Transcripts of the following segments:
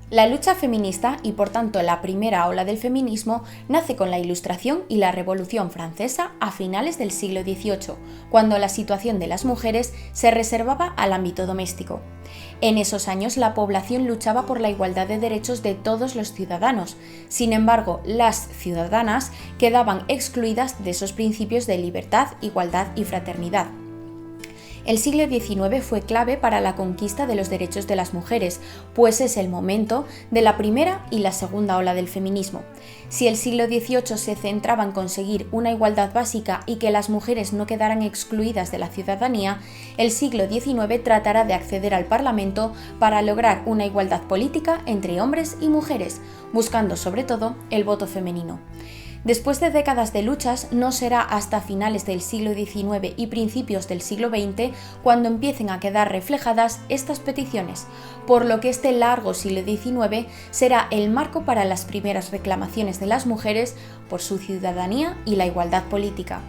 La lucha feminista, y por tanto la primera ola del feminismo, nace con la Ilustración y la Revolución Francesa a finales del siglo XVIII, cuando la situación de las mujeres se reservaba al ámbito doméstico. En esos años la población luchaba por la igualdad de derechos de todos los ciudadanos. Sin embargo, las ciudadanas quedaban excluidas de esos principios de libertad, igualdad y fraternidad. El siglo XIX fue clave para la conquista de los derechos de las mujeres, pues es el momento de la primera y la segunda ola del feminismo. Si el siglo XVIII se centraba en conseguir una igualdad básica y que las mujeres no quedaran excluidas de la ciudadanía, el siglo XIX tratará de acceder al Parlamento para lograr una igualdad política entre hombres y mujeres, buscando sobre todo el voto femenino. Después de décadas de luchas, no será hasta finales del siglo XIX y principios del siglo XX cuando empiecen a quedar reflejadas estas peticiones, por lo que este largo siglo XIX será el marco para las primeras reclamaciones de las mujeres por su ciudadanía y la igualdad política.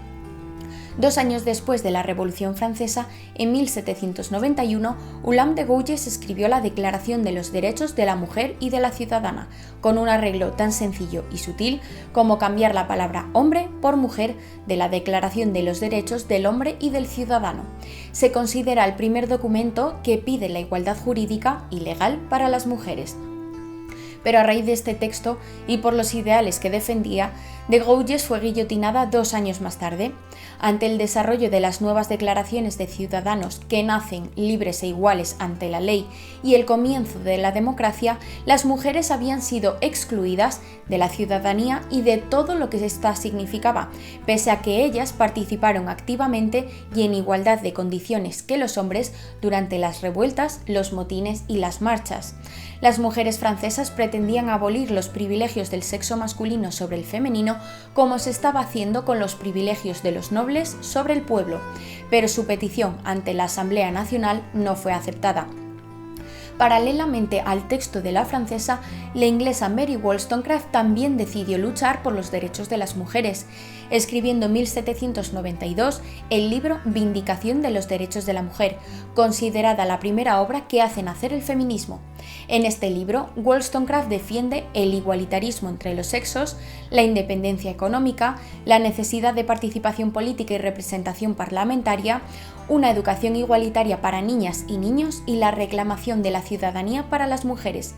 2 años después de la Revolución Francesa, en 1791, Ulam de Gouges escribió la Declaración de los Derechos de la Mujer y de la Ciudadana, con un arreglo tan sencillo y sutil como cambiar la palabra hombre por mujer de la Declaración de los Derechos del Hombre y del Ciudadano. Se considera el primer documento que pide la igualdad jurídica y legal para las mujeres. Pero a raíz de este texto y por los ideales que defendía, de Gouges fue guillotinada 2 años más tarde. Ante el desarrollo de las nuevas declaraciones de ciudadanos que nacen libres e iguales ante la ley y el comienzo de la democracia, las mujeres habían sido excluidas de la ciudadanía y de todo lo que ésta significaba, pese a que ellas participaron activamente y en igualdad de condiciones que los hombres durante las revueltas, los motines y las marchas. Las mujeres francesas pretendían abolir los privilegios del sexo masculino sobre el femenino, como se estaba haciendo con los privilegios de los nobles sobre el pueblo, pero su petición ante la Asamblea Nacional no fue aceptada. Paralelamente al texto de la francesa, la inglesa Mary Wollstonecraft también decidió luchar por los derechos de las mujeres, escribiendo en 1792 el libro Vindicación de los Derechos de la Mujer, considerada la primera obra que hace nacer el feminismo. En este libro, Wollstonecraft defiende el igualitarismo entre los sexos, la independencia económica, la necesidad de participación política y representación parlamentaria, una educación igualitaria para niñas y niños y la reclamación de la ciudadanía para las mujeres.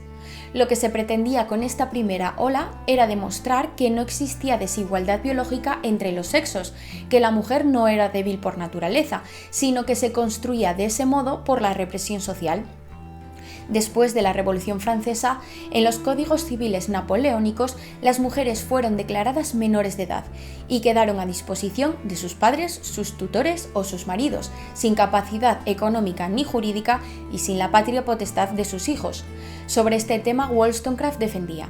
Lo que se pretendía con esta primera ola era demostrar que no existía desigualdad biológica entre los sexos, que la mujer no era débil por naturaleza, sino que se construía de ese modo por la represión social. Después de la Revolución Francesa, en los códigos civiles napoleónicos, las mujeres fueron declaradas menores de edad y quedaron a disposición de sus padres, sus tutores o sus maridos, sin capacidad económica ni jurídica y sin la patria potestad de sus hijos. Sobre este tema, Wollstonecraft defendía: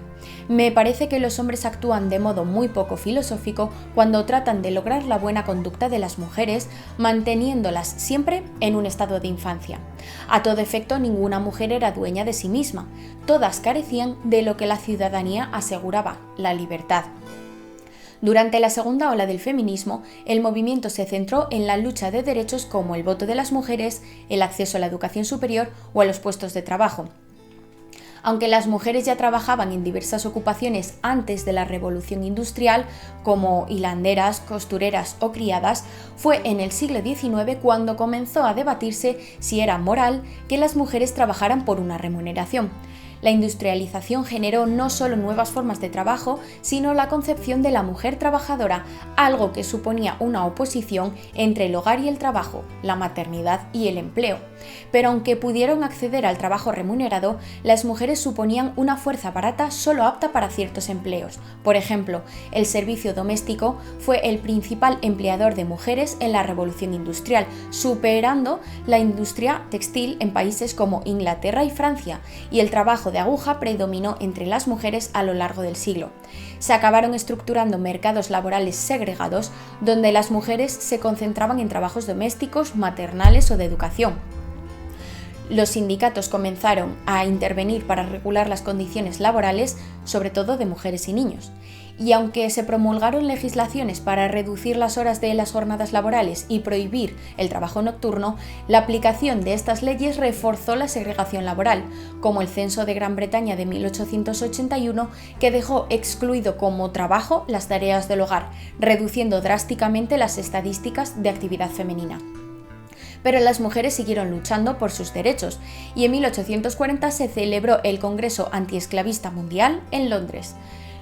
«Me parece que los hombres actúan de modo muy poco filosófico cuando tratan de lograr la buena conducta de las mujeres, manteniéndolas siempre en un estado de infancia. A todo efecto, ninguna mujer era dueña de sí misma. Todas carecían de lo que la ciudadanía aseguraba, la libertad». Durante la segunda ola del feminismo, el movimiento se centró en la lucha de derechos como el voto de las mujeres, el acceso a la educación superior o a los puestos de trabajo. Aunque las mujeres ya trabajaban en diversas ocupaciones antes de la Revolución Industrial, como hilanderas, costureras o criadas, fue en el siglo XIX cuando comenzó a debatirse si era moral que las mujeres trabajaran por una remuneración. La industrialización generó no solo nuevas formas de trabajo, sino la concepción de la mujer trabajadora, algo que suponía una oposición entre el hogar y el trabajo, la maternidad y el empleo. Pero aunque pudieron acceder al trabajo remunerado, las mujeres suponían una fuerza barata solo apta para ciertos empleos. Por ejemplo, el servicio doméstico fue el principal empleador de mujeres en la Revolución Industrial, superando la industria textil en países como Inglaterra y Francia, y el trabajo de aguja predominó entre las mujeres a lo largo del siglo. Se acabaron estructurando mercados laborales segregados donde las mujeres se concentraban en trabajos domésticos, maternales o de educación. Los sindicatos comenzaron a intervenir para regular las condiciones laborales, sobre todo de mujeres y niños. Y aunque se promulgaron legislaciones para reducir las horas de las jornadas laborales y prohibir el trabajo nocturno, la aplicación de estas leyes reforzó la segregación laboral, como el Censo de Gran Bretaña de 1881, que dejó excluido como trabajo las tareas del hogar, reduciendo drásticamente las estadísticas de actividad femenina. Pero las mujeres siguieron luchando por sus derechos y en 1840 se celebró el Congreso Antiesclavista Mundial en Londres.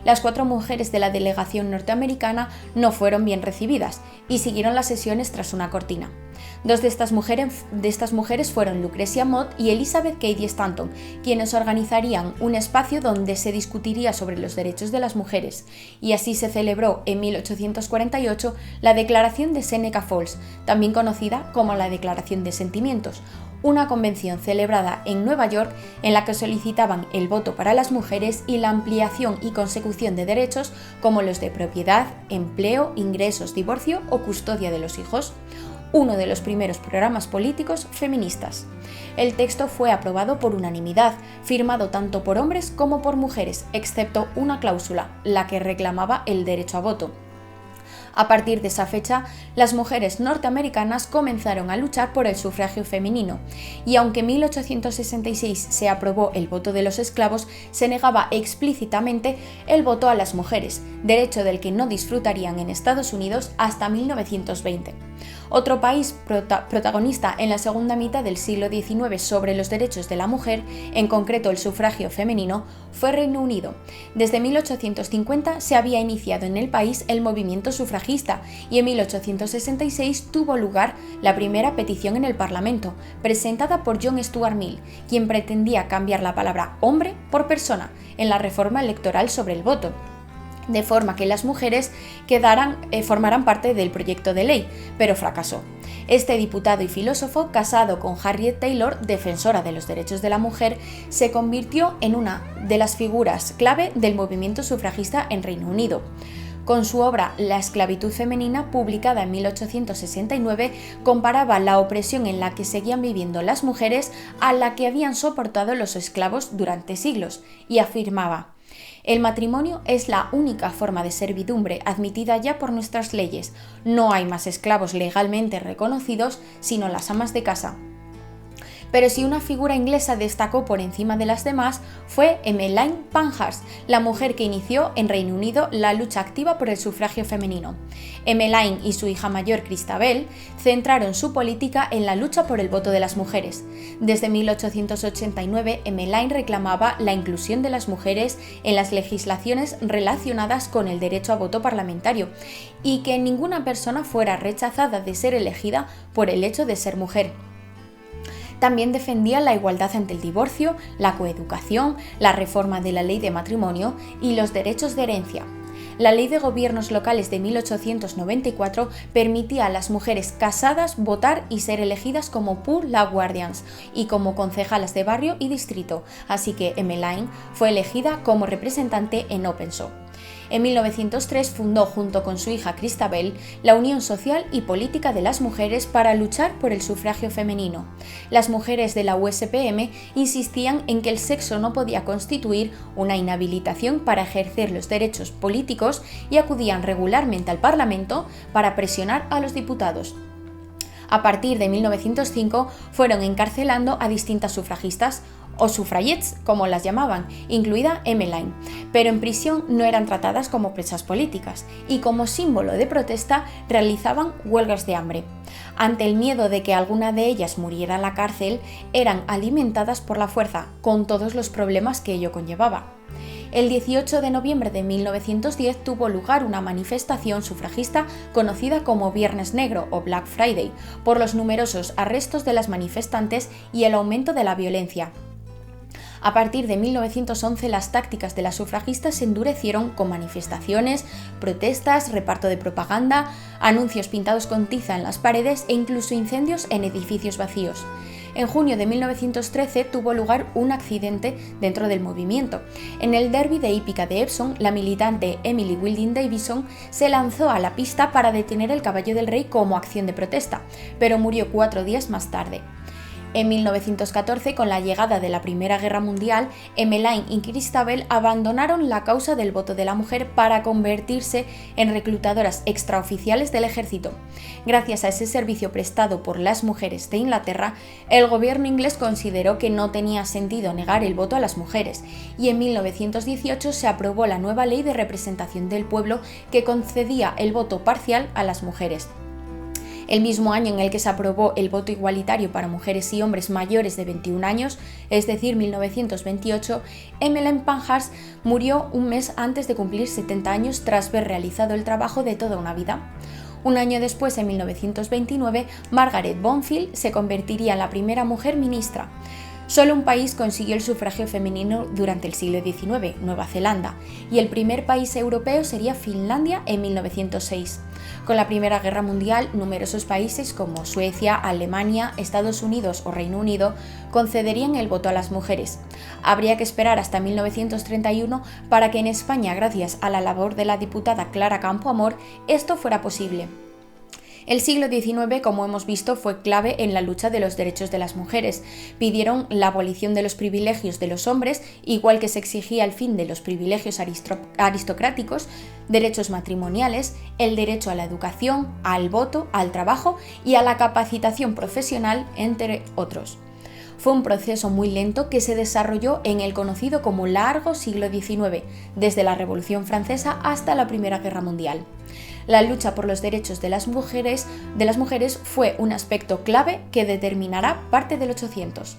Las 4 mujeres de la delegación norteamericana no fueron bien recibidas y siguieron las sesiones tras una cortina. 2 de estas mujeres fueron Lucretia Mott y Elizabeth Cady Stanton, quienes organizarían un espacio donde se discutiría sobre los derechos de las mujeres, y así se celebró en 1848 la Declaración de Seneca Falls, también conocida como la Declaración de Sentimientos, una convención celebrada en Nueva York en la que solicitaban el voto para las mujeres y la ampliación y consecución de derechos como los de propiedad, empleo, ingresos, divorcio o custodia de los hijos, uno de los primeros programas políticos feministas. El texto fue aprobado por unanimidad, firmado tanto por hombres como por mujeres, excepto una cláusula, la que reclamaba el derecho a voto. A partir de esa fecha, las mujeres norteamericanas comenzaron a luchar por el sufragio femenino, y aunque en 1866 se aprobó el voto de los esclavos, se negaba explícitamente el voto a las mujeres, derecho del que no disfrutarían en Estados Unidos hasta 1920. Otro país protagonista en la segunda mitad del siglo XIX sobre los derechos de la mujer, en concreto el sufragio femenino, fue Reino Unido. Desde 1850 se había iniciado en el país el movimiento sufragista y en 1866 tuvo lugar la primera petición en el Parlamento, presentada por John Stuart Mill, quien pretendía cambiar la palabra hombre por persona en la reforma electoral sobre el voto, de forma que las mujeres formaran parte del proyecto de ley, pero fracasó. Este diputado y filósofo, casado con Harriet Taylor, defensora de los derechos de la mujer, se convirtió en una de las figuras clave del movimiento sufragista en Reino Unido. Con su obra La esclavitud femenina, publicada en 1869, comparaba la opresión en la que seguían viviendo las mujeres a la que habían soportado los esclavos durante siglos, y afirmaba: el matrimonio es la única forma de servidumbre admitida ya por nuestras leyes. No hay más esclavos legalmente reconocidos sino las amas de casa. Pero si una figura inglesa destacó por encima de las demás, fue Emmeline Pankhurst, la mujer que inició en Reino Unido la lucha activa por el sufragio femenino. Emmeline y su hija mayor Christabel centraron su política en la lucha por el voto de las mujeres. Desde 1889, Emmeline reclamaba la inclusión de las mujeres en las legislaciones relacionadas con el derecho a voto parlamentario y que ninguna persona fuera rechazada de ser elegida por el hecho de ser mujer. También defendía la igualdad ante el divorcio, la coeducación, la reforma de la ley de matrimonio y los derechos de herencia. La Ley de Gobiernos Locales de 1894 permitía a las mujeres casadas votar y ser elegidas como Poor Law Guardians y como concejalas de barrio y distrito, así que Emmeline fue elegida como representante en Openshaw. En 1903 fundó junto con su hija Christabel la Unión Social y Política de las Mujeres para luchar por el sufragio femenino. Las mujeres de la USPM insistían en que el sexo no podía constituir una inhabilitación para ejercer los derechos políticos y acudían regularmente al Parlamento para presionar a los diputados. A partir de 1905 fueron encarcelando a distintas sufragistas, o suffragettes, como las llamaban, incluida Emmeline, pero en prisión no eran tratadas como presas políticas y como símbolo de protesta realizaban huelgas de hambre. Ante el miedo de que alguna de ellas muriera en la cárcel, eran alimentadas por la fuerza, con todos los problemas que ello conllevaba. El 18 de noviembre de 1910 tuvo lugar una manifestación sufragista conocida como Viernes Negro o Black Friday, por los numerosos arrestos de las manifestantes y el aumento de la violencia. A partir de 1911 las tácticas de las sufragistas se endurecieron con manifestaciones, protestas, reparto de propaganda, anuncios pintados con tiza en las paredes e incluso incendios en edificios vacíos. En junio de 1913 tuvo lugar un accidente dentro del movimiento. En el derbi de hípica de Epsom, la militante Emily Wilding Davison se lanzó a la pista para detener el caballo del rey como acción de protesta, pero murió 4 días más tarde. En 1914, con la llegada de la Primera Guerra Mundial, Emmeline y Christabel abandonaron la causa del voto de la mujer para convertirse en reclutadoras extraoficiales del ejército. Gracias a ese servicio prestado por las mujeres de Inglaterra, el gobierno inglés consideró que no tenía sentido negar el voto a las mujeres, y en 1918 se aprobó la nueva Ley de Representación del Pueblo que concedía el voto parcial a las mujeres. El mismo año en el que se aprobó el voto igualitario para mujeres y hombres mayores de 21 años, es decir, 1928, Emmeline Pankhurst murió un mes antes de cumplir 70 años tras haber realizado el trabajo de toda una vida. Un año después, en 1929, Margaret Bonfield se convertiría en la primera mujer ministra. Solo un país consiguió el sufragio femenino durante el siglo XIX, Nueva Zelanda, y el primer país europeo sería Finlandia en 1906. Con la Primera Guerra Mundial, numerosos países como Suecia, Alemania, Estados Unidos o Reino Unido concederían el voto a las mujeres. Habría que esperar hasta 1931 para que en España, gracias a la labor de la diputada Clara Campoamor, esto fuera posible. El siglo XIX, como hemos visto, fue clave en la lucha de los derechos de las mujeres. Pidieron la abolición de los privilegios de los hombres, igual que se exigía el fin de los privilegios aristocráticos, derechos matrimoniales, el derecho a la educación, al voto, al trabajo y a la capacitación profesional, entre otros. Fue un proceso muy lento que se desarrolló en el conocido como largo siglo XIX, desde la Revolución Francesa hasta la Primera Guerra Mundial. La lucha por los derechos de las mujeres fue un aspecto clave que determinará parte del 800.